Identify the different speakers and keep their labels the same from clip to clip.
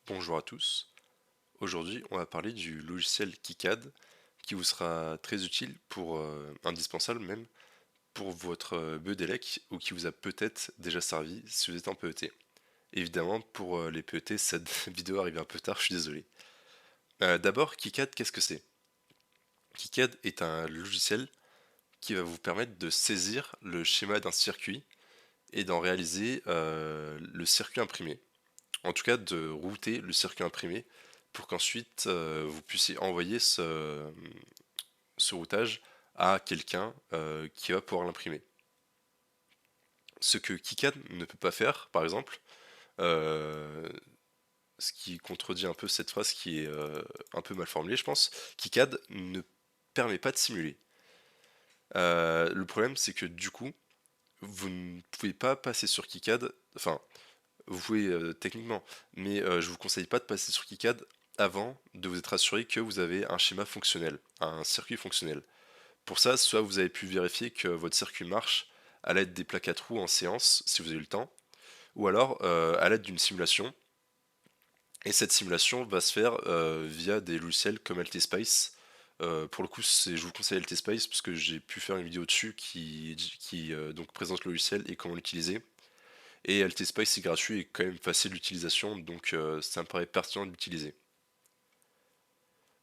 Speaker 1: Bonjour à tous. Aujourd'hui, on va parler du logiciel KiCad qui vous sera très utile indispensable même, pour votre BE-DELEC ou qui vous a peut-être déjà servi si vous êtes en PET. Évidemment, pour les PET, cette vidéo arrive un peu tard, je suis désolé. D'abord, KiCad, qu'est-ce que c'est? KiCad est un logiciel qui va vous permettre de saisir le schéma d'un circuit et d'en réaliser le circuit imprimé. En tout cas, de router le circuit imprimé pour qu'ensuite vous puissiez envoyer ce routage à quelqu'un qui va pouvoir l'imprimer. Ce que KiCad ne peut pas faire, par exemple, euh, ce qui contredit un peu cette phrase qui est un peu mal formulée, je pense, KiCad ne permet pas de simuler. Le problème, c'est que du coup, vous ne pouvez pas passer sur KiCad, enfin, vous pouvez techniquement, mais je vous conseille pas de passer sur KiCad avant de vous être assuré que vous avez un schéma fonctionnel, un circuit fonctionnel. Pour ça, soit vous avez pu vérifier que votre circuit marche à l'aide des plaques à trous en séance, si vous avez eu le temps, ou alors à l'aide d'une simulation. Et cette simulation va se faire via des logiciels comme LTSpace. Pour le coup, je vous conseille LTSpace parce que j'ai pu faire une vidéo dessus qui donc présente le logiciel et comment l'utiliser. Et LTSpace c'est gratuit et quand même facile d'utilisation, donc ça me paraît pertinent de l'utiliser.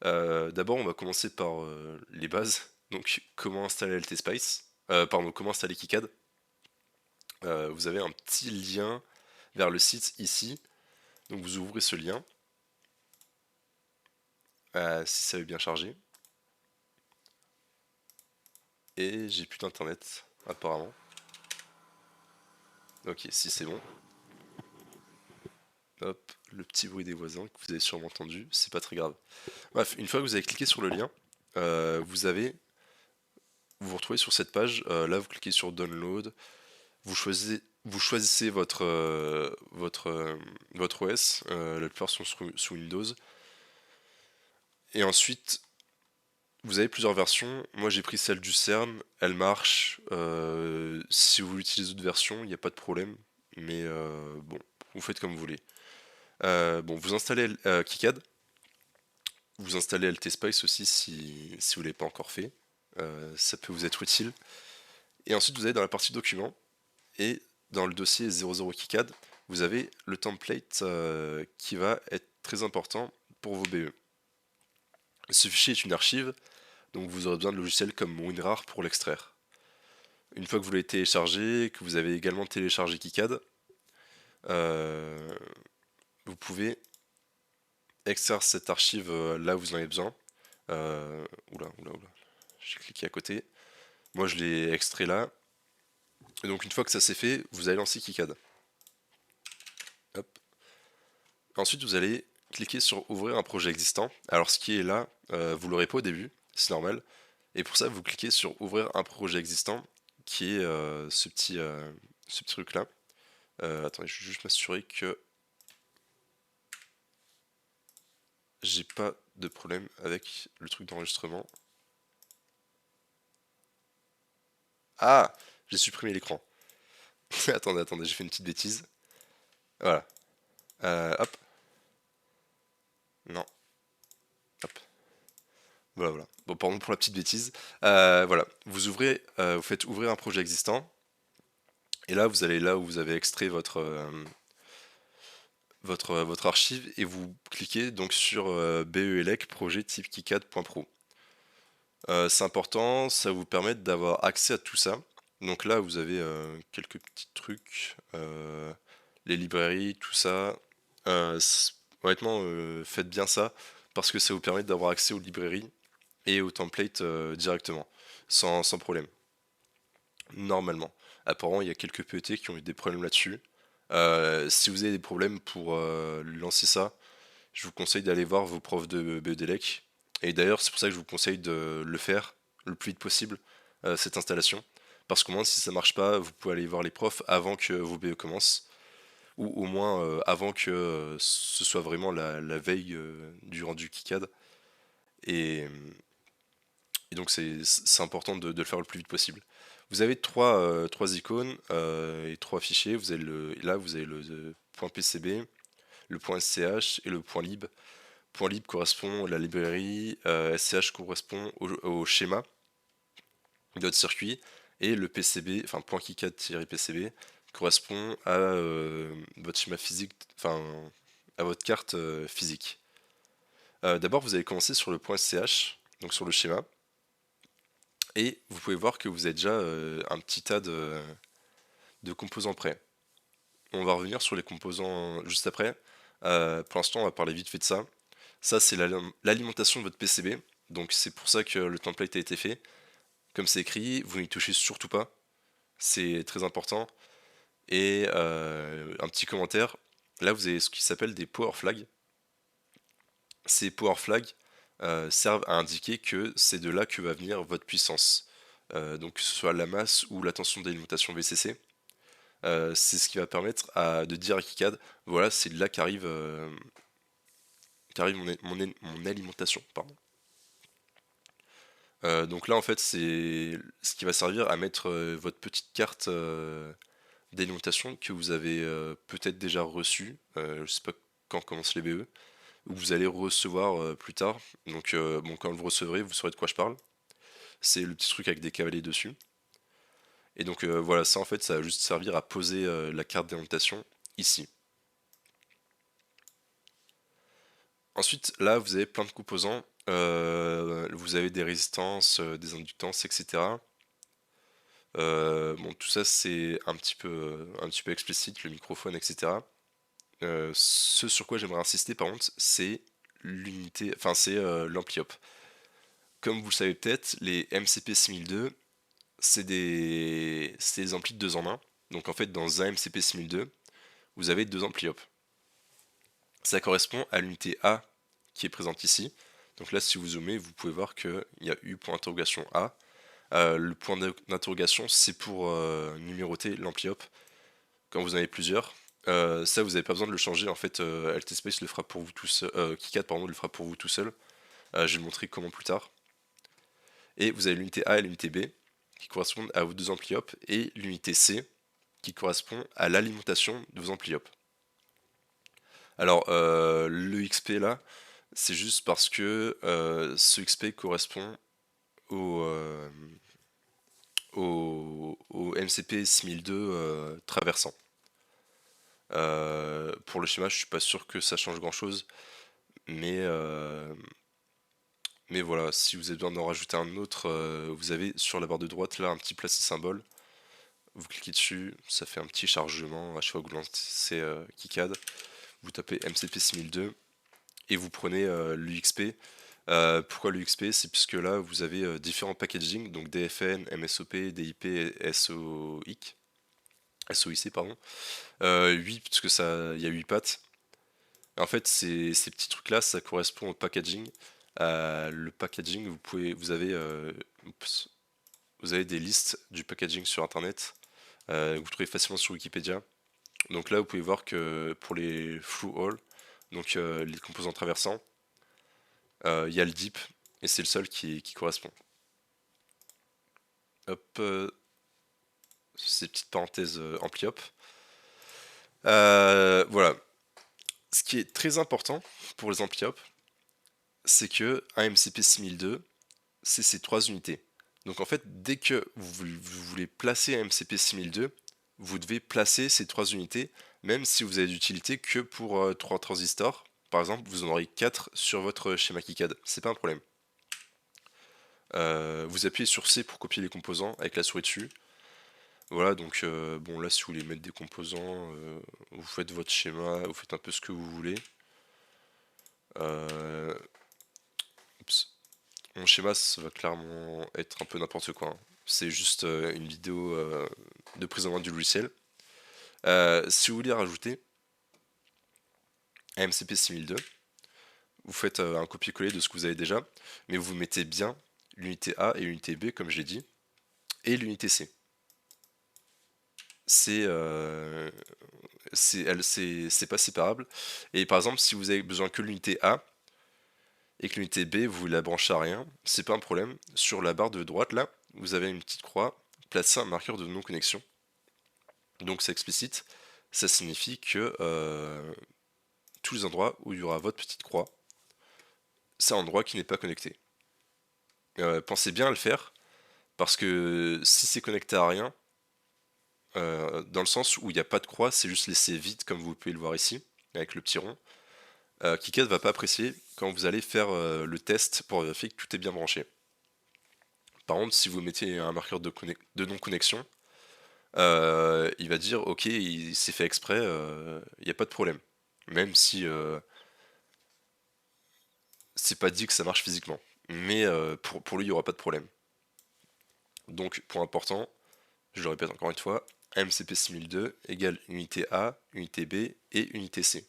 Speaker 1: D'abord, on va commencer par les bases. Donc, comment installer LTSpace pardon, comment installer KiCad. Vous avez un petit lien vers le site ici. Donc, vous ouvrez ce lien, si ça veut bien charger. Et j'ai plus d'internet, apparemment. Ok, si c'est bon. Hop, le petit bruit des voisins que vous avez sûrement entendu, c'est pas très grave. Bref, une fois que vous avez cliqué sur le lien, vous vous retrouvez sur cette page. Là, vous cliquez sur Download. Vous choisissez votre OS. La plupart sont sous Windows. Et ensuite, vous avez plusieurs versions. Moi, j'ai pris celle du CERN. Elle marche. Si vous utilisez d'autres versions, il n'y a pas de problème. Mais bon, vous faites comme vous voulez. Bon, vous installez KiCad. Vous installez LTSpace aussi si vous ne l'avez pas encore fait. Ça peut vous être utile. Et ensuite, vous allez dans la partie documents. Et dans le dossier 00 KiCad, vous avez le template qui va être très important pour vos BE. Ce fichier est une archive, donc vous aurez besoin de logiciels comme WinRAR pour l'extraire. Une fois que vous l'avez téléchargé, que vous avez également téléchargé KiCad, euh, vous pouvez extraire cette archive là où vous en avez besoin. Oula, j'ai cliqué à côté. Moi je l'ai extrait là. Et donc une fois que ça c'est fait, vous allez lancer KiCad. Hop. Ensuite, vous allez cliquer sur ouvrir un projet existant. Alors, ce qui est là, vous l'aurez pas au début, c'est normal. Et pour ça, vous cliquez sur ouvrir un projet existant, qui est ce petit truc là. Attendez, je vais juste m'assurer que j'ai pas de problème avec le truc d'enregistrement. Ah, j'ai supprimé l'écran. Attendez, j'ai fait une petite bêtise. Voilà. Hop. Non. Hop. Voilà. Bon, pardon pour la petite bêtise. Voilà. Vous faites ouvrir un projet existant. Et là, vous allez là où vous avez extrait votre archive et vous cliquez donc sur BELEC projet type KiCad.pro. C'est important, ça vous permet d'avoir accès à tout ça. Donc là, vous avez quelques petits trucs, les librairies, tout ça. Honnêtement, faites bien ça parce que ça vous permet d'avoir accès aux librairies et aux templates directement, sans problème. Normalement. Apparemment, il y a quelques PET qui ont eu des problèmes là-dessus. Si vous avez des problèmes pour lancer ça, je vous conseille d'aller voir vos profs de BEDELEC. Et d'ailleurs, c'est pour ça que je vous conseille de le faire le plus vite possible, cette installation. Parce qu'au moins, si ça marche pas, vous pouvez aller voir les profs avant que vos BE commencent. Ou au moins avant que ce soit vraiment la veille du rendu KiCad. Et, et donc, c'est important de le faire le plus vite possible. Vous avez trois icônes et trois fichiers. Là, vous avez le .pcb, le point SCH et le point lib. Point lib correspond à la librairie, SCH correspond au schéma de votre circuit, et le PCB, enfin point KiCad-PCB, correspond à votre schéma physique, enfin à votre carte physique. D'abord, vous allez commencer sur le point SCH, donc sur le schéma, et vous pouvez voir que vous avez déjà un petit tas de composants prêts. On va revenir sur les composants juste après. Pour l'instant, on va parler vite fait de ça. Ça, c'est l'alimentation de votre PCB, donc c'est pour ça que le template a été fait. Comme c'est écrit, vous n'y touchez surtout pas, c'est très important. Et un petit commentaire, là vous avez ce qui s'appelle des power flags. Ces power flags servent à indiquer que c'est de là que va venir votre puissance. Donc que ce soit la masse ou la tension d'alimentation VCC. C'est ce qui va permettre de dire à KiCad, voilà, c'est de là qu'arrive mon alimentation. Pardon. Donc là en fait c'est ce qui va servir à mettre votre petite carte d'alimentation que vous avez peut-être déjà reçue, je sais pas quand commencent les BE, ou que vous allez recevoir plus tard. Donc bon, quand vous le recevrez, vous saurez de quoi je parle. C'est le petit truc avec des cavaliers dessus. Et donc voilà, ça en fait, ça va juste servir à poser la carte d'alimentation ici. Ensuite, là, vous avez plein de composants. Vous avez des résistances, des inductances, etc. Bon, tout ça, c'est un petit peu explicite, le microphone, etc. Ce sur quoi j'aimerais insister, par contre, c'est l'unité, enfin, c'est l'ampli-op. Comme vous le savez peut-être, les MCP 6002, c'est des amplis de 2 en 1. Donc en fait, dans un MCP 6002, vous avez 2 ampli-op. Ça correspond à l'unité A qui est présente ici. Donc là, si vous zoomez, vous pouvez voir qu'il y a U point d'interrogation A. Le point d'interrogation, c'est pour numéroter l'ampli-op quand vous en avez plusieurs. Ça, vous n'avez pas besoin de le changer. En fait, LTSpace le fera pour vous tout seul. KiCad, pardon, le fera pour vous tout seul. Je vais vous montrer comment plus tard. Et vous avez l'unité A et l'unité B qui correspondent à vos deux ampli-op, et l'unité C qui correspond à l'alimentation de vos ampli-op. Alors, le XP là, c'est juste parce que ce XP correspond au, au MCP 6002 traversant. Pour le schéma, je suis pas sûr que ça change grand chose, mais, mais voilà, si vous avez besoin d'en rajouter un autre, vous avez sur la barre de droite là un petit placé symbole. Vous cliquez dessus, ça fait un petit chargement à chaque fois que vous lancez KiCad. Vous tapez MCP 6002 et vous prenez l'UXP. Pourquoi l'UXP? C'est puisque là vous avez différents packaging, donc DFN, MSOP, DIP, SOIC. SOIC pardon. 8 parce que ça, il y a 8 pattes. En fait, ces petits trucs là, ça correspond au packaging. Le packaging, vous avez des listes du packaging sur internet. Vous trouvez facilement sur Wikipédia. Donc là, vous pouvez voir que pour les through all, donc les composants traversants, il y a le DIP et c'est le seul qui correspond. Hop, ces petites parenthèses ampli-op. Voilà. Ce qui est très important pour les ampli-op, c'est que un MCP 6002, c'est ces trois unités. Donc en fait, dès que vous voulez placer un MCP 6002, vous devez placer ces trois unités, même si vous avez d'utilité que pour 3 transistors. Par exemple, vous en aurez 4 sur votre schéma KiCad, c'est pas un problème. Vous appuyez sur C pour copier les composants avec la souris dessus. Voilà, donc bon là si vous voulez mettre des composants, vous faites votre schéma, vous faites un peu ce que vous voulez. Oups. Mon schéma, ça va clairement être un peu n'importe quoi, hein. C'est juste une vidéo de prise en main du logiciel. Si vous voulez rajouter un MCP 6002, vous faites un copier-coller de ce que vous avez déjà, mais vous mettez bien l'unité A et l'unité B, comme je l'ai dit, et l'unité C. C'est pas séparable. Et par exemple, si vous avez besoin que l'unité A, et que l'unité B, vous la branchez à rien, c'est pas un problème. Sur la barre de droite, là, vous avez une petite croix, placez un marqueur de non-connexion. Donc c'est explicite, ça signifie que tous les endroits où il y aura votre petite croix, c'est un endroit qui n'est pas connecté. Pensez bien à le faire, parce que si c'est connecté à rien, dans le sens où il n'y a pas de croix, c'est juste laissé vide, comme vous pouvez le voir ici, avec le petit rond, KiCad va pas apprécier quand vous allez faire le test pour vérifier que tout est bien branché. Par contre, si vous mettez un marqueur de non-connexion, il va dire ok, il s'est fait exprès, il n'y a pas de problème. Même si c'est pas dit que ça marche physiquement. Mais pour lui, il n'y aura pas de problème. Donc, point important, je le répète encore une fois, AMCP 6002 égale unité A, unité B et unité C.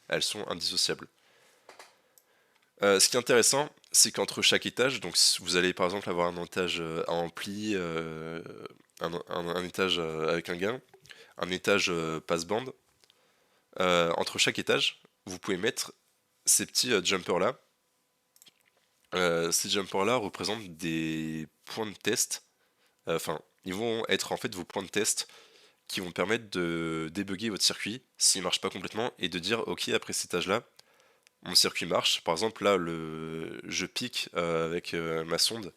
Speaker 1: Elles sont indissociables. Ce qui est intéressant, c'est qu'entre chaque étage, donc vous allez par exemple avoir un étage à ampli, un étage avec un gain, un étage passe-bande. Entre chaque étage, vous pouvez mettre ces petits jumpers là. Ces jumpers là représentent des points de test. Enfin, ils vont être en fait vos points de test qui vont permettre de débugger votre circuit s'il marche pas complètement et de dire ok, après cet étage là, mon circuit marche. Par exemple, là, je pique avec ma sonde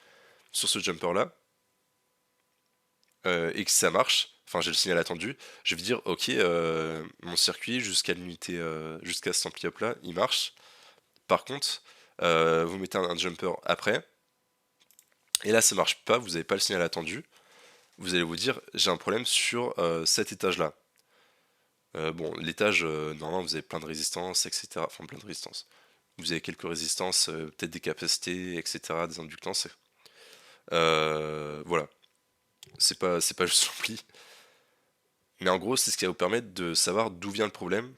Speaker 1: sur ce jumper là et que ça marche. Enfin, j'ai le signal attendu. Je vais dire, ok, mon circuit jusqu'à l'unité, jusqu'à cet ampli up là, il marche. Par contre, vous mettez un jumper après et là, ça marche pas. Vous n'avez pas le signal attendu. Vous allez vous dire, j'ai un problème sur cet étage là. Bon, l'étage, normalement, vous avez plein de résistances, etc. Enfin, plein de résistances. Vous avez quelques résistances, peut-être des capacités, etc., des inductances. Voilà, c'est pas juste l'ampli. Mais en gros, c'est ce qui va vous permettre de savoir d'où vient le problème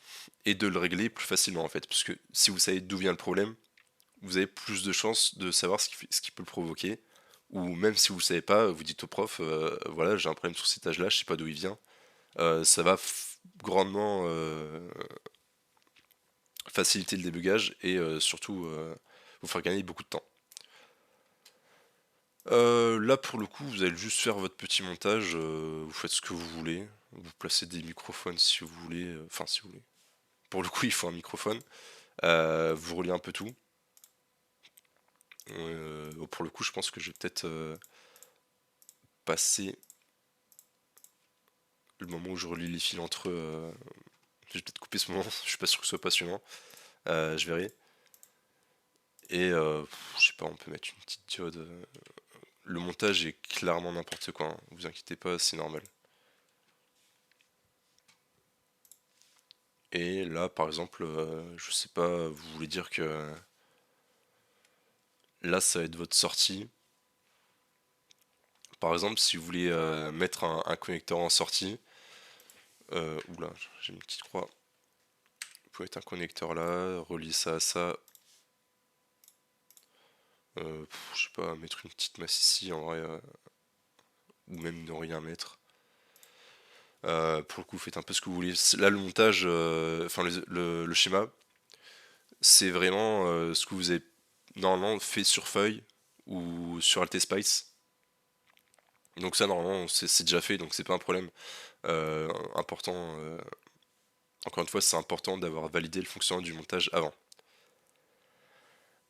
Speaker 1: et de le régler plus facilement en fait. Parce que si vous savez d'où vient le problème, vous avez plus de chances de savoir ce qui peut le provoquer. Ou même si vous ne savez pas, vous dites au prof, voilà, j'ai un problème sur cet étage-là, je sais pas d'où il vient. Ça va grandement faciliter le débugage et surtout vous faire gagner beaucoup de temps. Là pour le coup, vous allez juste faire votre petit montage, vous faites ce que vous voulez, vous placez des microphones si vous voulez, enfin si vous voulez. Pour le coup, il faut un microphone. Vous reliez un peu tout. Pour le coup, je pense que je vais peut-être passer le moment où je relie les fils entre eux. Je vais peut-être couper ce moment, je suis pas sûr que ce soit passionnant. Je verrai. Et je sais pas, on peut mettre une petite diode. Le montage est clairement n'importe quoi, hein. Vous inquiétez pas, c'est normal. Et là, par exemple, je sais pas, vous voulez dire que là, ça va être votre sortie. Par exemple, si vous voulez mettre un connecteur en sortie, oula, j'ai une petite croix. Vous pouvez mettre un connecteur là, relier ça à ça. Je sais pas, mettre une petite masse ici en vrai, ou même ne rien mettre. Pour le coup, faites un peu ce que vous voulez. Là, le montage, enfin le schéma, c'est vraiment ce que vous avez normalement fait sur feuille ou sur AltSpice. Donc ça, normalement, c'est déjà fait, donc c'est pas un problème. Important, encore une fois, c'est important d'avoir validé le fonctionnement du montage avant.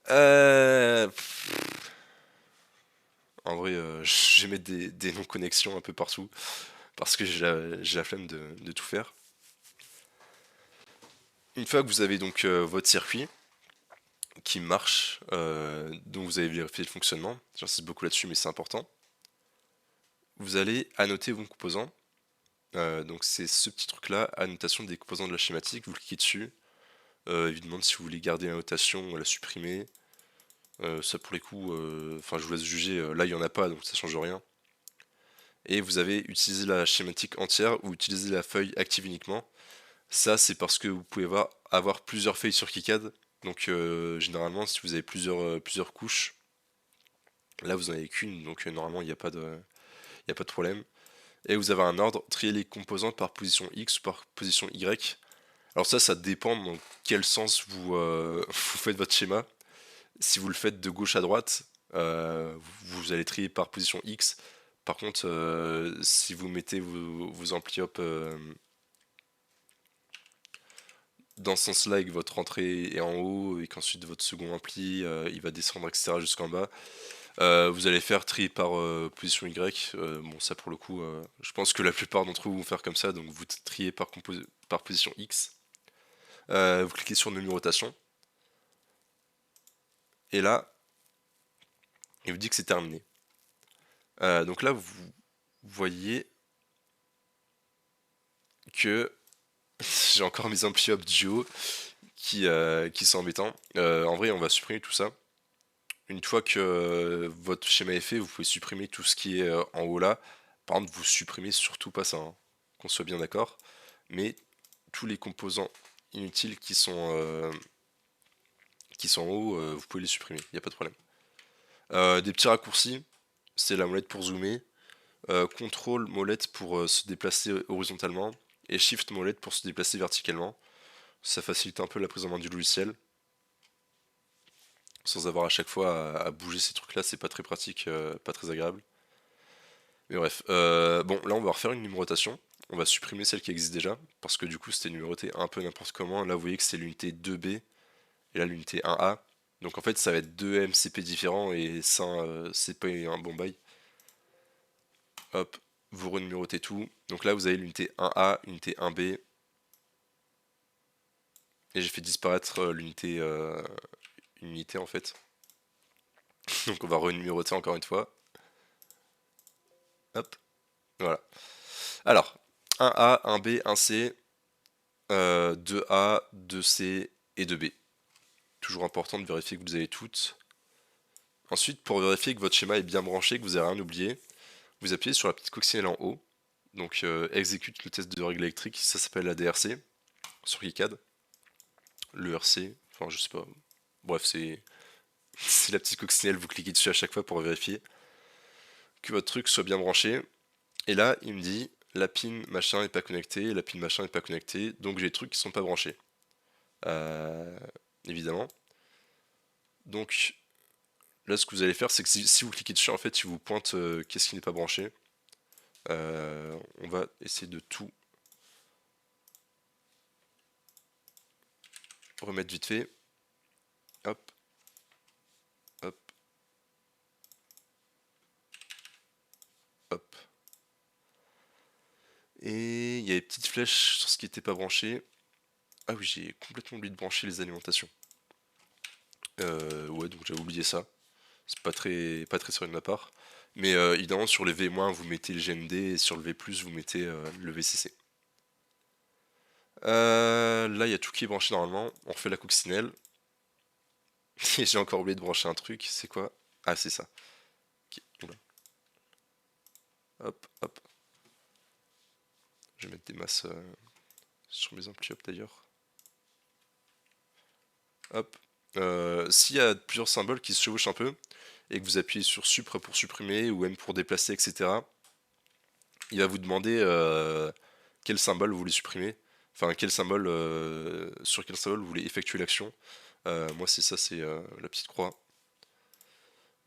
Speaker 1: Euh, En vrai, je vais mettre des non-connexions un peu partout parce que j'ai la flemme de tout faire. Une fois que vous avez donc votre circuit qui marche, dont vous avez vérifié le fonctionnement, j'insiste beaucoup là-dessus, mais c'est important, vous allez annoter vos composants. Donc c'est ce petit truc-là, annotation des composants de la schématique, vous cliquez dessus. Il vous demande si vous voulez garder la notation ou la supprimer. Ça pour les coups, enfin je vous laisse juger, là il n'y en a pas donc ça change rien. Et vous avez utilisé la schématique entière ou utilisé la feuille active uniquement. Ça c'est parce que vous pouvez avoir plusieurs feuilles sur KiCad. Donc généralement si vous avez plusieurs couches, là vous en avez qu'une, donc normalement il n'y a pas de problème. Et vous avez un ordre, trier les composants par position X ou par position Y. Alors ça dépend dans quel sens vous faites votre schéma. Si vous le faites de gauche à droite, vous allez trier par position X. Par contre, si vous mettez vos ampli up dans ce sens-là et que votre entrée est en haut et qu'ensuite votre second ampli il va descendre, etc. jusqu'en bas. Vous allez faire tri par position Y. Bon, ça pour le coup, je pense que la plupart d'entre vous vont faire comme ça, donc vous triez par position X. Vous cliquez sur numérotation. Et là, il vous dit que c'est terminé. Donc là, vous voyez que j'ai encore mes amplis up duo qui sont embêtants. En vrai, on va supprimer tout ça. Une fois que votre schéma est fait, vous pouvez supprimer tout ce qui est en haut là. Par contre, vous supprimez surtout pas ça, hein, qu'on soit bien d'accord. Mais tous les composants inutiles qui sont en haut, vous pouvez les supprimer, il n'y a pas de problème. Des petits raccourcis, c'est la molette pour zoomer, contrôle molette pour se déplacer horizontalement, et shift molette pour se déplacer verticalement. Ça facilite un peu la prise en main du logiciel. Sans avoir à chaque fois à bouger ces trucs là, c'est pas très pratique, pas très agréable. Mais bref, bon là on va refaire une numérotation. On va supprimer celle qui existe déjà, parce que du coup c'était numéroté un peu n'importe comment. Là vous voyez que c'est l'unité 2B, et là l'unité 1A. Donc en fait ça va être deux MCP différents, et ça c'est pas un bon bail. Hop, vous renumérotez tout. Donc là vous avez l'unité 1A, unité 1B, et j'ai fait disparaître une unité en fait. Donc on va renuméroter encore une fois. Hop, voilà. Alors, 1A, 1B, 1C, 2A, 2C et 2B. Toujours important de vérifier que vous avez toutes. Ensuite, pour vérifier que votre schéma est bien branché, que vous n'avez rien oublié, vous appuyez sur la petite coccinelle en haut. Donc exécute le test de règle électrique, ça s'appelle la DRC, sur KiCad. Le RC, enfin je sais pas. Bref, c'est la petite coccinelle, vous cliquez dessus à chaque fois pour vérifier que votre truc soit bien branché. Et là, il me dit, la pin machin est pas connectée, la pin machin est pas connectée, donc j'ai des trucs qui sont pas branchés. Évidemment. Donc là, ce que vous allez faire, c'est que si vous cliquez dessus, en fait, il vous pointe qu'est-ce qui n'est pas branché. On va essayer de tout remettre vite fait. Hop, hop, hop. Et il y a des petites flèches sur ce qui n'était pas branché. Ah oui, j'ai complètement oublié de brancher les alimentations. Ouais, donc j'avais oublié ça. C'est pas très sérieux de ma part. Mais évidemment, sur les V-, vous mettez le GND, et sur le V+, vous mettez le VCC. Là, il y a tout qui est branché normalement. On refait la coccinelle. Et j'ai encore oublié de brancher un truc. C'est quoi? Ah, c'est ça. Ok, oula. Hop, hop. Je vais mettre des masses sur mes amplis up d'ailleurs. Hop. S'il y a plusieurs symboles qui se chevauchent un peu, et que vous appuyez sur Supr pour supprimer, ou M pour déplacer, etc., il va vous demander quel symbole vous voulez supprimer. Enfin, sur quel symbole vous voulez effectuer l'action. Moi, c'est ça, c'est la petite croix.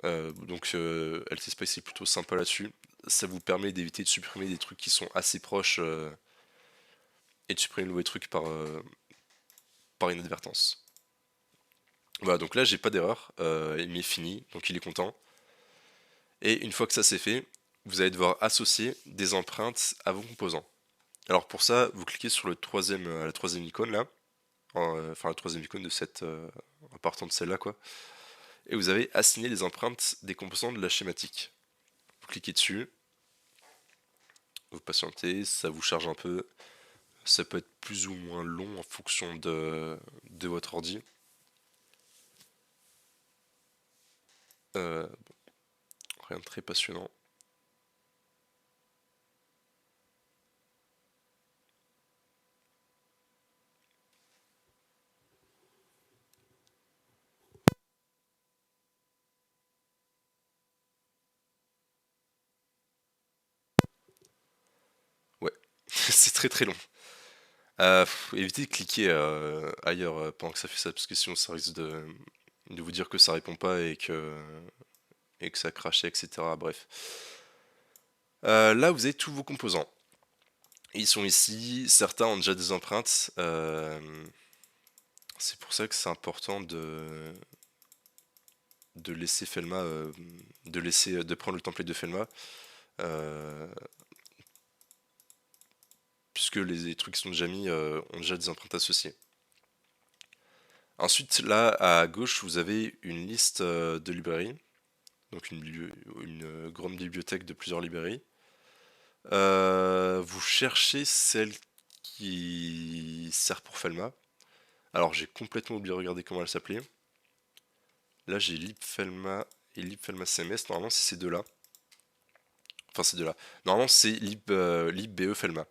Speaker 1: Donc, LT-Spice est plutôt sympa là-dessus. Ça vous permet d'éviter de supprimer des trucs qui sont assez proches et de supprimer le mauvais truc par inadvertance. Voilà, donc là, j'ai pas d'erreur. Il m'est fini, donc il est content. Et une fois que ça c'est fait, vous allez devoir associer des empreintes à vos composants. Alors pour ça, vous cliquez sur la troisième icône là, enfin la troisième icône de cette, en partant de celle-là quoi, et vous avez assigné les empreintes des composants de la schématique. Vous cliquez dessus, vous patientez, ça vous charge un peu, ça peut être plus ou moins long en fonction de votre ordi. Bon, rien de très passionnant. Ouais, c'est très très long. Évitez de cliquer ailleurs pendant que ça fait ça, parce que sinon ça risque de vous dire que ça répond pas et que ça crachait, etc. Bref. Là, vous avez tous vos composants. Ils sont ici, certains ont déjà des empreintes. C'est pour ça que c'est important de laisser Felma, de prendre le template de Felma, euh, puisque les trucs qui sont déjà mis ont déjà des empreintes associées. Ensuite, là, à gauche, vous avez une liste de librairies, donc une grande bibliothèque de plusieurs librairies. Vous cherchez celle qui sert pour Felma. Alors, j'ai complètement oublié de regarder comment elle s'appelait. Là, j'ai libfelma et libfelma CMS. Normalement, c'est ces deux-là. Enfin, ces deux-là. Normalement, c'est libBE Felma.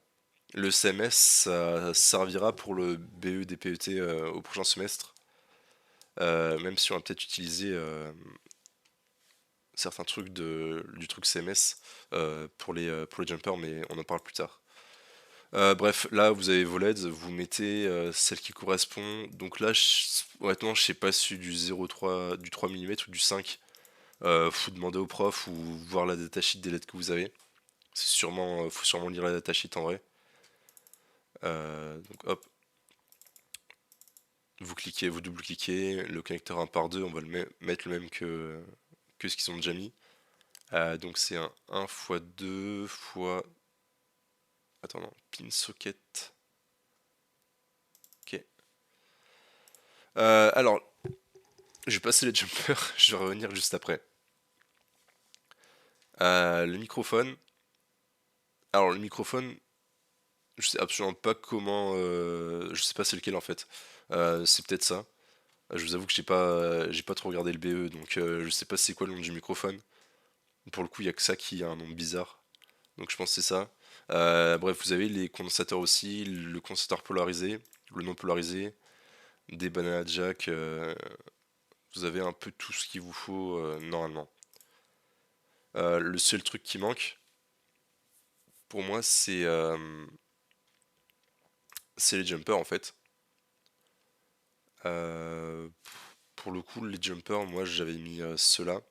Speaker 1: Le CMS, ça servira pour le BE des PET au prochain semestre. Même si on va peut-être utiliser certains trucs du truc CMS pour les jumpers, mais on en parle plus tard. Bref, là vous avez vos LEDs, vous mettez celle qui correspond. Donc là, honnêtement, je sais pas si du 0,3, du 3 mm ou du 5. Faut demander au prof ou voir la datasheet des LED que vous avez. Faut sûrement lire la datasheet en vrai. Donc hop, vous cliquez, vous double-cliquez, le connecteur 1 par 2, on va mettre le même que ce qu'ils ont déjà mis. Donc c'est un 1 x 2 fois... Attends, non, pin socket. Ok. Alors, je vais passer les jumpers, je vais revenir juste après. Le microphone. Alors, le microphone, je sais absolument pas comment. Je sais pas c'est lequel en fait. C'est peut-être ça. Je vous avoue que j'ai pas trop regardé le BE, donc je sais pas c'est quoi le nom du microphone. Pour le coup, il y a que ça qui a un nom bizarre. Donc je pense que c'est ça. Bref, vous avez les condensateurs aussi, le condensateur polarisé, le non polarisé, des banana jack. Vous avez un peu tout ce qu'il vous faut normalement. Le seul truc qui manque, pour moi, c'est les jumpers en fait. Euh, pour le coup, les jumpers, moi j'avais mis ceux-là.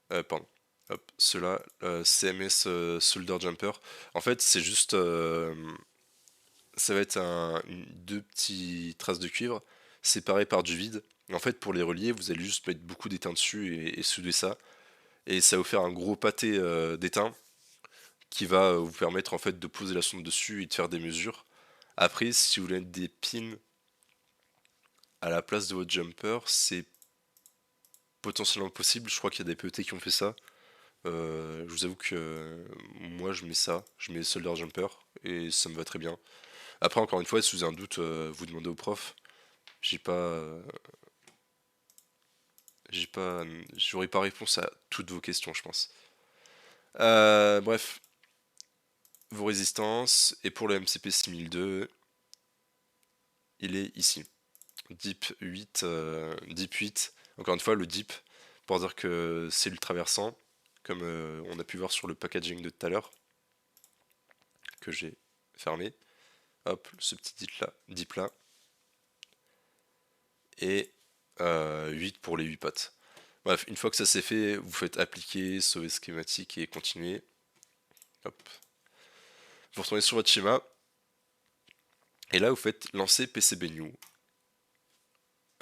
Speaker 1: Pardon. Hop, ceux-là. CMS Solder Jumper. En fait, c'est juste. Ça va être deux petites traces de cuivre séparées par du vide. Et en fait, pour les relier, vous allez juste mettre beaucoup d'étain dessus et souder ça. Et ça va vous faire un gros pâté d'étain qui va vous permettre en fait de poser la sonde dessus et de faire des mesures. Après, si vous voulez mettre des pins à la place de votre jumper, c'est potentiellement possible. Je crois qu'il y a des PET qui ont fait ça. Je vous avoue que moi je mets ça, je mets Solder Jumper et ça me va très bien. Après, encore une fois, si vous avez un doute, vous demandez au prof. J'ai pas, j'ai pas, j'aurai pas réponse à toutes vos questions, je pense. Bref, vos résistances et pour le MCP 6002, il est ici. Deep 8, Deep 8. Encore une fois, le Deep pour dire que c'est le traversant, comme on a pu voir sur le packaging de tout à l'heure que j'ai fermé. Hop, ce petit dip là. Et 8 pour les 8 potes. Bref, une fois que ça c'est fait, vous faites appliquer, sauver schématique et continuer. Hop. Vous retournez sur votre schéma. Et là, vous faites lancer PCB new.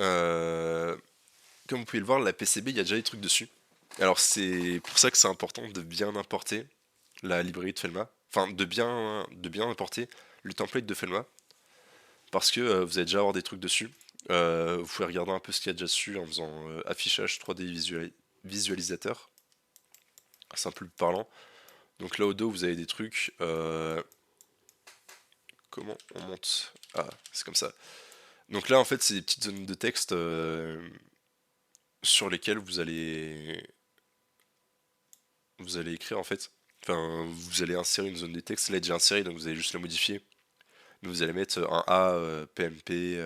Speaker 1: Euh, Comme vous pouvez le voir, la PCB, il y a déjà des trucs dessus. Alors c'est pour ça que c'est important de bien importer la librairie de Felma. Enfin, de bien importer le template de Felma. Parce que vous allez déjà avoir des trucs dessus. Vous pouvez regarder un peu ce qu'il y a déjà dessus en faisant affichage 3D visualisateur. C'est un peu plus parlant. Donc là au dos, vous avez des trucs. Comment on monte? Ah, c'est comme ça. Donc là, en fait, c'est des petites zones de texte sur lesquelles vous allez écrire en fait. Enfin, vous allez insérer une zone de texte. Là, elle est déjà insérée, donc vous allez juste la modifier. Mais vous allez mettre un A, PMP,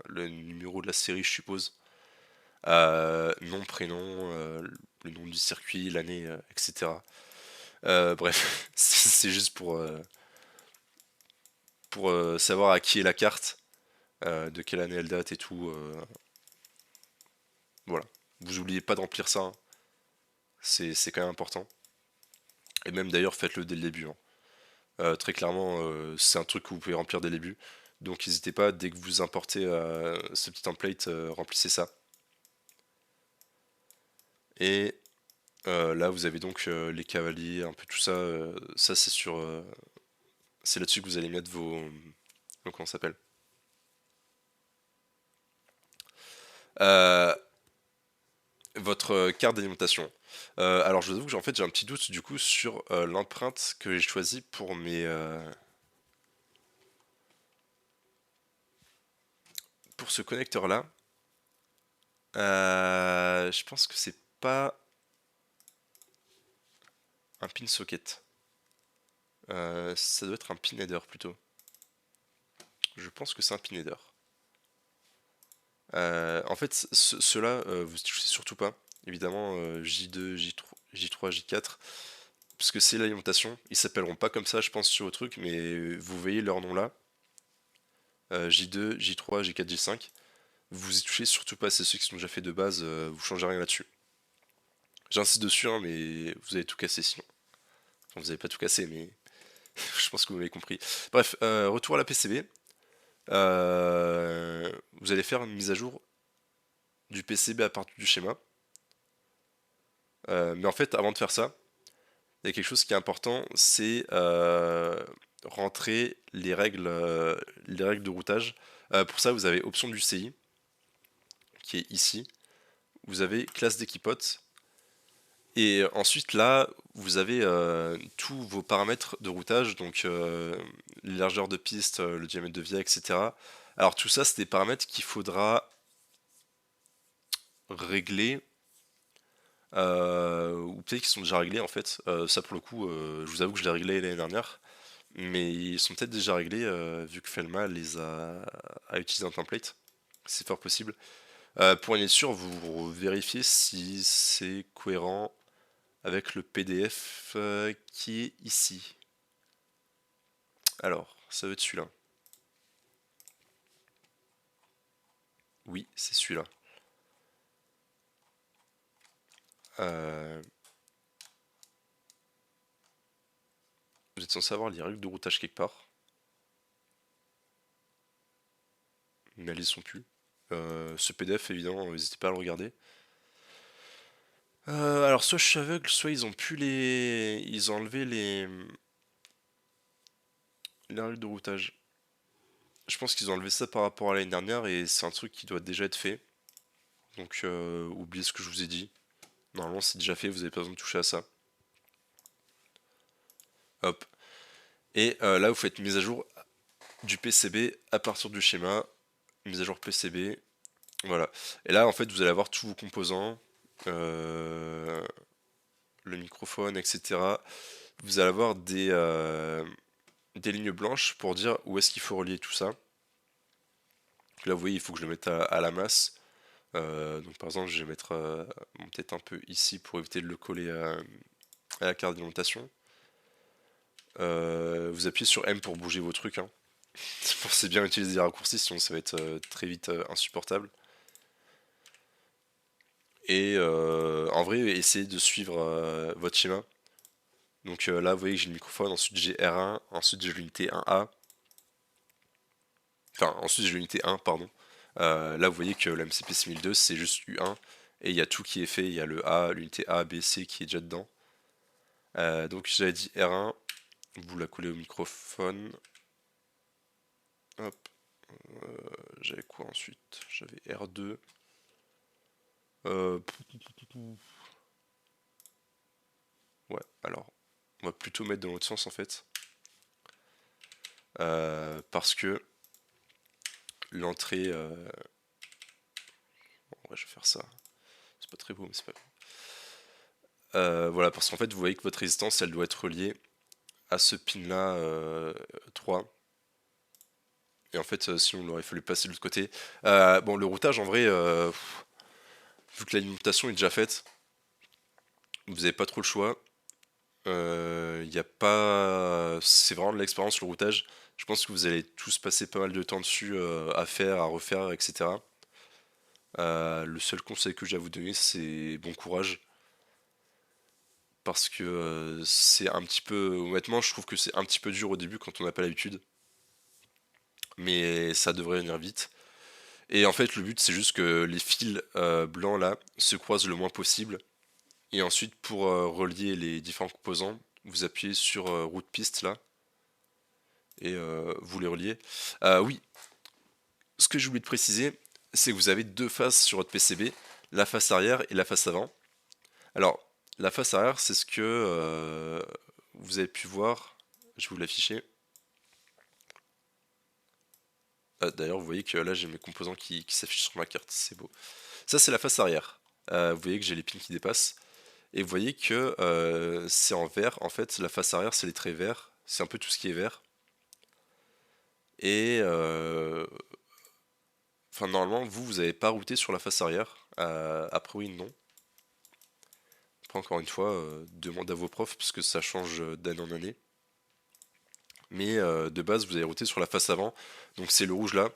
Speaker 1: le numéro de la série, je suppose. Nom, prénom, le nom du circuit, l'année, etc. Bref, c'est juste pour savoir à qui est la carte, de quelle année elle date et tout. Voilà. Vous oubliez pas de remplir ça, hein. C'est quand même important. Et même d'ailleurs, faites-le dès le début, hein. Très clairement, c'est un truc que vous pouvez remplir dès le début. Donc n'hésitez pas, dès que vous importez ce petit template, remplissez ça. Et là vous avez donc les cavaliers, un peu tout ça. Ça c'est sur, c'est là-dessus que vous allez mettre comment ça s'appelle? Euh, Votre carte d'alimentation. Alors je vous avoue que en fait j'ai un petit doute du coup sur l'empreinte que j'ai choisie pour ce connecteur là. Je pense que c'est pas un pin socket. Ça doit être un pin header plutôt. Je pense que c'est un pin header. En fait, ceux-là, vous touchez surtout pas. Évidemment, J2, J3, J4, parce que c'est l'alimentation. Ils s'appelleront pas comme ça, je pense, sur le truc, mais vous voyez leur nom là. J2, J3, J4, J5. Vous y touchez surtout pas, c'est ceux qui sont déjà faits de base, vous changez rien là-dessus. J'insiste dessus, hein, mais vous allez tout casser sinon. Enfin, vous avez pas tout cassé, mais je pense que vous m'avez compris. Bref, retour à la PCB. Vous allez faire une mise à jour du PCB à partir du schéma. Mais en fait, avant de faire ça, il y a quelque chose qui est important, c'est rentrer les règles de routage. Pour ça, vous avez option du CI, qui est ici. Vous avez classe d'équipote. Et ensuite, là, vous avez tous vos paramètres de routage, donc les largeurs de piste, le diamètre de via, etc. Alors tout ça, c'est des paramètres qu'il faudra régler, ou peut-être qu'ils sont déjà réglés en fait. Ça pour le coup, je vous avoue que je l'ai réglé l'année dernière, mais ils sont peut-être déjà réglés vu que Felma a utilisé un template. C'est fort possible. Pour en être sûr, vous vérifiez si c'est cohérent avec le PDF qui est ici. Alors, ça va être celui-là. Oui, c'est celui-là. Euh, vous êtes censé avoir les règles de routage quelque part, mais elles y sont plus. Ce PDF, évidemment, n'hésitez pas à le regarder. Alors, soit je suis aveugle, soit ils ont pu les. Ils ont enlevé les règles de routage. Je pense qu'ils ont enlevé ça par rapport à l'année dernière et c'est un truc qui doit déjà être fait. Donc, oubliez ce que je vous ai dit. Normalement, c'est déjà fait, vous n'avez pas besoin de toucher à ça. Hop. Et là, vous faites mise à jour du PCB à partir du schéma. Mise à jour PCB. Voilà. Et là, en fait, vous allez avoir tous vos composants. euh, le microphone, etc. Vous allez avoir des lignes blanches pour dire où est-ce qu'il faut relier tout ça. Là, vous voyez, il faut que je le mette à la masse. Donc, par exemple, je vais mettre peut-être un peu ici pour éviter de le coller à la carte d'alimentation. Vous appuyez sur M pour bouger vos trucs, hein. Pensez bien utiliser les raccourcis, sinon ça va être très vite insupportable. Et en vrai, essayez de suivre votre schéma. Donc là, vous voyez que j'ai le microphone, ensuite j'ai R1, ensuite j'ai l'unité 1A. Enfin, ensuite j'ai l'unité 1, pardon. Là, vous voyez que le MCP 6002, c'est juste U1. Et il y a tout qui est fait. Il y a le A, l'unité A, B, C qui est déjà dedans. Donc j'avais dit R1. Vous la collez au microphone. Hop. J'avais quoi ensuite? J'avais R2. Euh, ouais, alors. On va plutôt mettre dans l'autre sens en fait. Parce que l'entrée. Bon, ouais, je vais faire ça. C'est pas très beau, mais c'est pas grave. Voilà, parce qu'en fait, vous voyez que votre résistance, elle doit être reliée à ce pin là 3. Et en fait, sinon, il aurait fallu passer de l'autre côté. Bon, le routage, en vrai, vu que l'alimentation est déjà faite, vous n'avez pas trop le choix. Il y a pas. C'est vraiment de l'expérience, le routage. Je pense que vous allez tous passer pas mal de temps dessus à faire, à refaire, etc. Le seul conseil que j'ai à vous donner, c'est bon courage. Parce que c'est un petit peu. Honnêtement, je trouve que c'est un petit peu dur au début quand on n'a pas l'habitude. mais ça devrait venir vite. Et en fait, le but, c'est juste que les fils blancs là se croisent le moins possible. Et ensuite, pour relier les différents composants, vous appuyez sur route piste là et vous les reliez. Oui, ce que j'ai oublié de préciser, c'est que vous avez deux faces sur votre PCB, la face arrière et la face avant. Alors, la face arrière, c'est ce que vous avez pu voir. Je vais vous l'afficher. D'ailleurs, vous voyez que là, j'ai mes composants qui s'affichent sur ma carte. C'est beau. Ça, c'est la face arrière. Vous voyez que j'ai les pins qui dépassent. Et vous voyez que c'est en vert. En fait, la face arrière, c'est les traits verts. C'est un peu tout ce qui est vert. Et enfin, normalement, vous n'avez pas routé sur la face arrière. Après, oui, non. Après, encore une fois, demande à vos profs, puisque ça change d'année en année. Mais de base, vous avez routé sur la face avant. Donc, c'est le rouge là.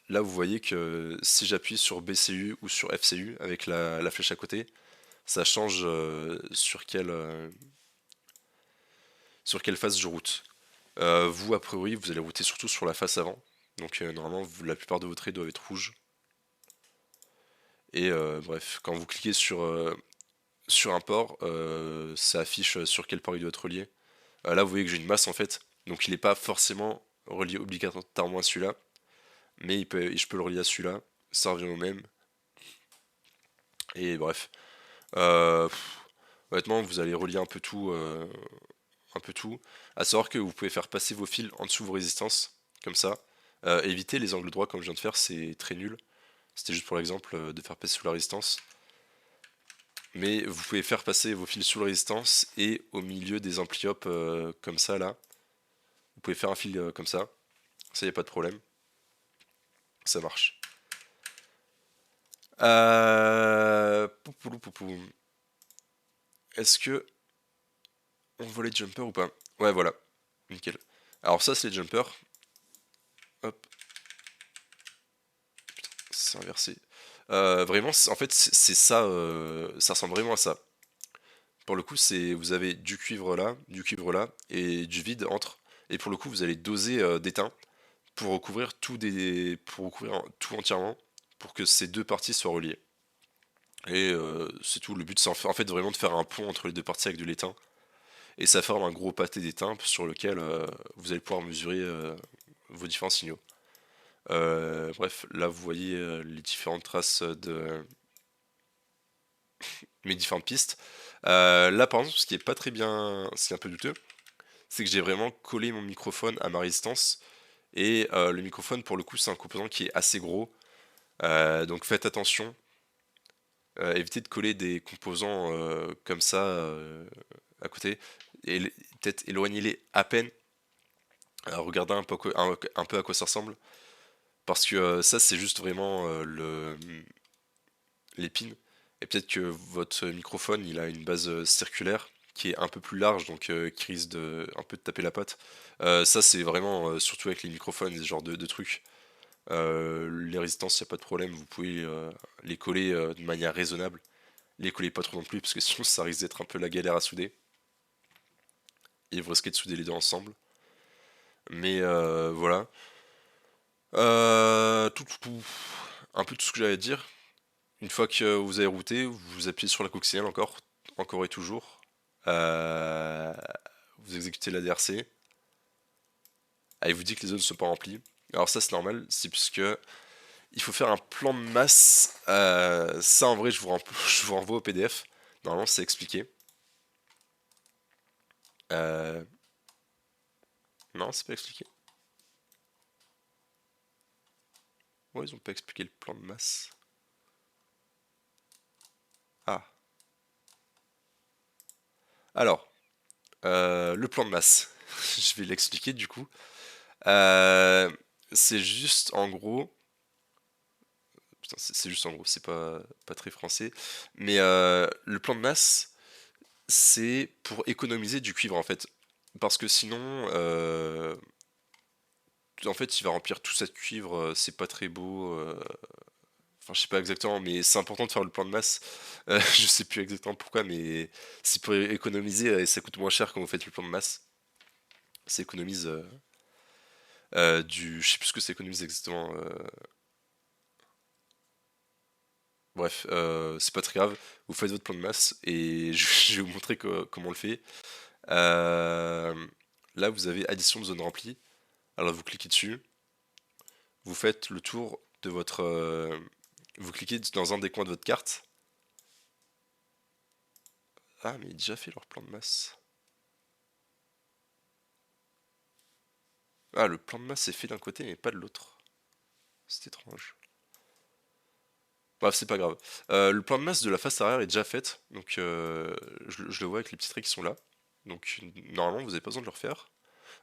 Speaker 1: Là, vous voyez que si j'appuie sur BCU ou sur FCU avec la flèche à côté, ça change sur quelle face je route. Vous, a priori, vous allez router surtout sur la face avant. Donc normalement, la plupart de vos traits doivent être rouges. Et bref, quand vous cliquez sur un port, ça affiche sur quel port il doit être relié. Là, vous voyez que j'ai une masse en fait. Donc il n'est pas forcément relié obligatoirement à celui-là. Mais je peux le relier à celui-là. Ça revient au même. Et bref. Euh, pff, Honnêtement, vous allez relier un peu tout. Un peu tout. À savoir que vous pouvez faire passer vos fils en dessous de vos résistances. Comme ça. Éviter les angles droits comme je viens de faire, c'est très nul. C'était juste pour l'exemple de faire passer sous la résistance. Mais vous pouvez faire passer vos fils sous la résistance et au milieu des ampli-op comme ça là. Vous pouvez faire un fil comme ça. Ça y a pas de problème. Ça marche. Poupoulou, poupou. Est-ce que on voit les jumpers ou pas? Ouais, voilà. Nickel. Alors ça, c'est les jumpers. Hop, c'est inversé. Vraiment, en fait, c'est ça. Ça ressemble vraiment à ça. Pour le coup, c'est vous avez du cuivre là, et du vide entre. Et pour le coup, vous allez doser d'étain pour recouvrir pour recouvrir tout entièrement, pour que ces deux parties soient reliées. Et c'est tout. Le but, c'est en fait vraiment de faire un pont entre les deux parties avec de l'étain. Et ça forme un gros pâté d'étain sur lequel vous allez pouvoir mesurer vos différents signaux. Bref, là vous voyez les différentes traces de mes différentes pistes. Là par exemple, ce qui est pas très bien, ce qui est un peu douteux, c'est que j'ai vraiment collé mon microphone à ma résistance. Et le microphone, pour le coup, c'est un composant qui est assez gros. Donc faites attention. Évitez de coller des composants comme ça à côté. Et peut-être éloignez-les à peine. Regardez un peu à quoi ça ressemble. Parce que ça, c'est juste vraiment l'épine. Et peut-être que votre microphone, il a une base circulaire qui est un peu plus large, donc qui risque un peu de taper la patte. Ça, c'est vraiment, surtout avec les microphones, ce genre de trucs. Les résistances, il n'y a pas de problème, vous pouvez les coller de manière raisonnable. Les coller pas trop non plus, parce que sinon ça risque d'être un peu la galère à souder. Et vous risquez de souder les deux ensemble. Mais voilà. Un peu tout ce que j'allais dire. Une fois que vous avez routé, vous appuyez sur la coccinelle encore et toujours. Euh, Vous exécutez la DRC. Ah, il vous dit que les zones ne sont pas remplies. Alors ça c'est normal, c'est puisque il faut faire un plan de masse. Ça en vrai je vous renvoie au PDF. Normalement c'est expliqué. Euh, Non, c'est pas expliqué. Ouais, ils ont pas expliqué le plan de masse. Ah. Alors, le plan de masse. Je vais l'expliquer du coup. Euh, c'est juste en gros. Putain, c'est juste en gros, c'est pas très français. Mais le plan de masse, c'est pour économiser du cuivre en fait. Parce que sinon, en fait, il va remplir tout ça de cuivre, c'est pas très beau. Enfin, je sais pas exactement, mais c'est important de faire le plan de masse. Je sais plus exactement pourquoi, mais c'est pour économiser et ça coûte moins cher quand vous faites le plan de masse. Ça économise. Je sais plus ce que c'est économiser exactement. Bref, c'est pas très grave. Vous faites votre plan de masse et je vais vous montrer comment on le fait. Euh, Là, vous avez addition de zone remplie. Alors, vous cliquez dessus. Vous faites le tour de votre. Vous cliquez dans un des coins de votre carte. Ah, mais il a déjà fait leur plan de masse. Ah, le plan de masse est fait d'un côté, mais pas de l'autre. C'est étrange. Bref, c'est pas grave. Le plan de masse de la face arrière est déjà fait. Donc, je le vois avec les petits traits qui sont là. Donc, normalement, vous n'avez pas besoin de le refaire.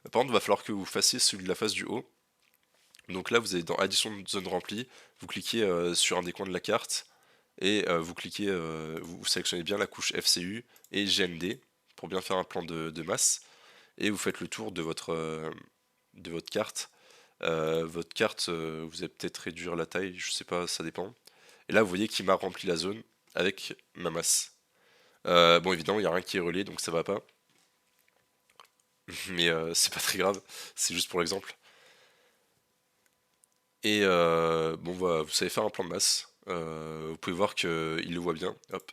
Speaker 1: Par contre, il va falloir que vous fassiez celui de la face du haut. Donc là, vous allez dans addition de zone remplie. Vous cliquez sur un des coins de la carte. Et vous cliquez, vous sélectionnez bien la couche FCU et GND pour bien faire un plan de masse. Et vous faites le tour de votre carte. Votre carte, vous allez peut-être réduire la taille, je sais pas, ça dépend. Et là, vous voyez qu'il m'a rempli la zone avec ma masse. Bon, évidemment, il n'y a rien qui est relais, donc ça va pas. Mais c'est pas très grave, c'est juste pour l'exemple. Et bon, voilà, vous savez faire un plan de masse. Vous pouvez voir qu'il le voit bien. Hop,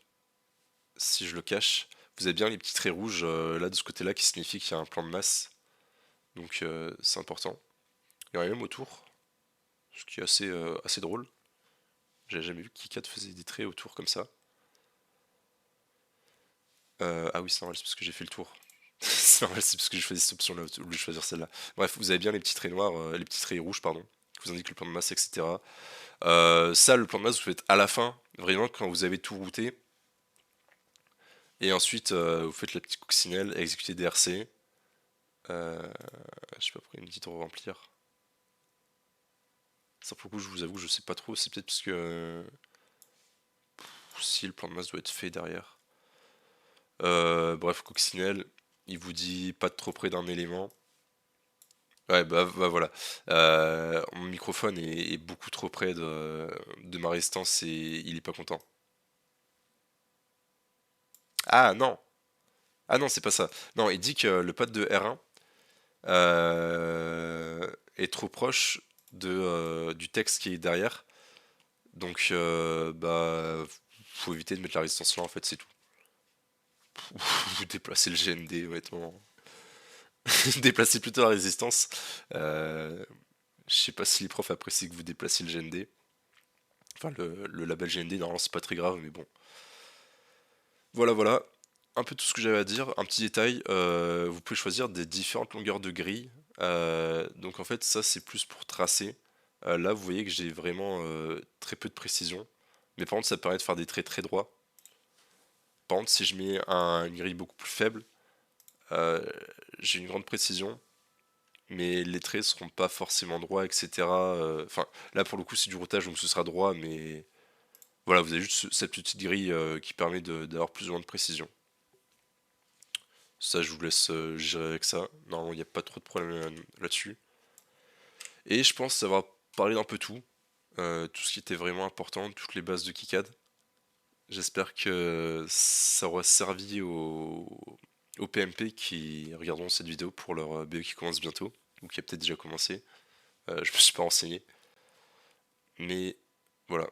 Speaker 1: si je le cache, vous avez bien les petits traits rouges là de ce côté-là qui signifie qu'il y a un plan de masse. Donc c'est important. Il y en a même autour, ce qui est assez drôle. J'avais jamais vu que KiCad faisait des traits autour comme ça. Ah oui, c'est normal, c'est parce que j'ai fait le tour. C'est normal, c'est parce que j'ai choisi cette option-là au lieu de choisir celle-là. Bref, vous avez bien les petits traits noirs, les petits traits rouges, pardon, qui vous indiquent le plan de masse, etc. Ça, le plan de masse, vous faites à la fin, vraiment quand vous avez tout routé. Et ensuite, vous faites la petite coccinelle, exécuter DRC. Je sais pas pourquoi il me dit de remplir. Ça, pour le coup, je vous avoue, je sais pas trop. C'est peut-être parce que si le plan de masse doit être fait derrière. Bref, coccinelle, il vous dit pas de trop près d'un élément. Ouais, bah voilà. Mon microphone est beaucoup trop près de ma résistance et il est pas content. Ah non! Ah non, c'est pas ça. Non, il dit que le pad de R1 est trop proche du texte qui est derrière. Donc, bah, faut éviter de mettre la résistance là, en fait, c'est tout. Vous déplacez le GND, honnêtement. Déplacez plutôt la résistance. Euh, je sais pas si les profs apprécient que vous déplaciez le GND. Enfin, le label GND, normalement, c'est pas très grave, mais bon. Voilà, voilà. Un peu tout ce que j'avais à dire. Un petit détail, vous pouvez choisir des différentes longueurs de grille. Donc en fait, ça c'est plus pour tracer. Là, vous voyez que j'ai vraiment très peu de précision. Mais par contre, ça permet de faire des traits très droits. Par contre, si je mets une grille beaucoup plus faible, euh, j'ai une grande précision. Mais les traits seront pas forcément droits, etc. Enfin, là pour le coup, c'est du routage, donc ce sera droit. Mais voilà, vous avez juste cette petite grille qui permet d'avoir plus ou moins de précision. Ça, je vous laisse gérer avec ça. Normalement, il n'y a pas trop de problème là-dessus. Et je pense avoir parlé d'un peu tout. Tout ce qui était vraiment important, toutes les bases de KiCad. J'espère que ça aura servi aux PMP qui regarderont cette vidéo pour leur BE qui commence bientôt, ou qui a peut-être déjà commencé. Je me suis pas renseigné. Mais voilà,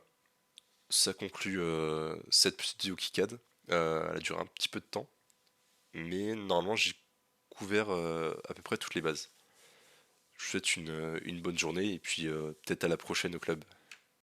Speaker 1: ça conclut cette petite vidéo KiCad. Elle a duré un petit peu de temps, mais normalement j'ai couvert à peu près toutes les bases. Je vous souhaite une bonne journée et puis peut-être à la prochaine au club.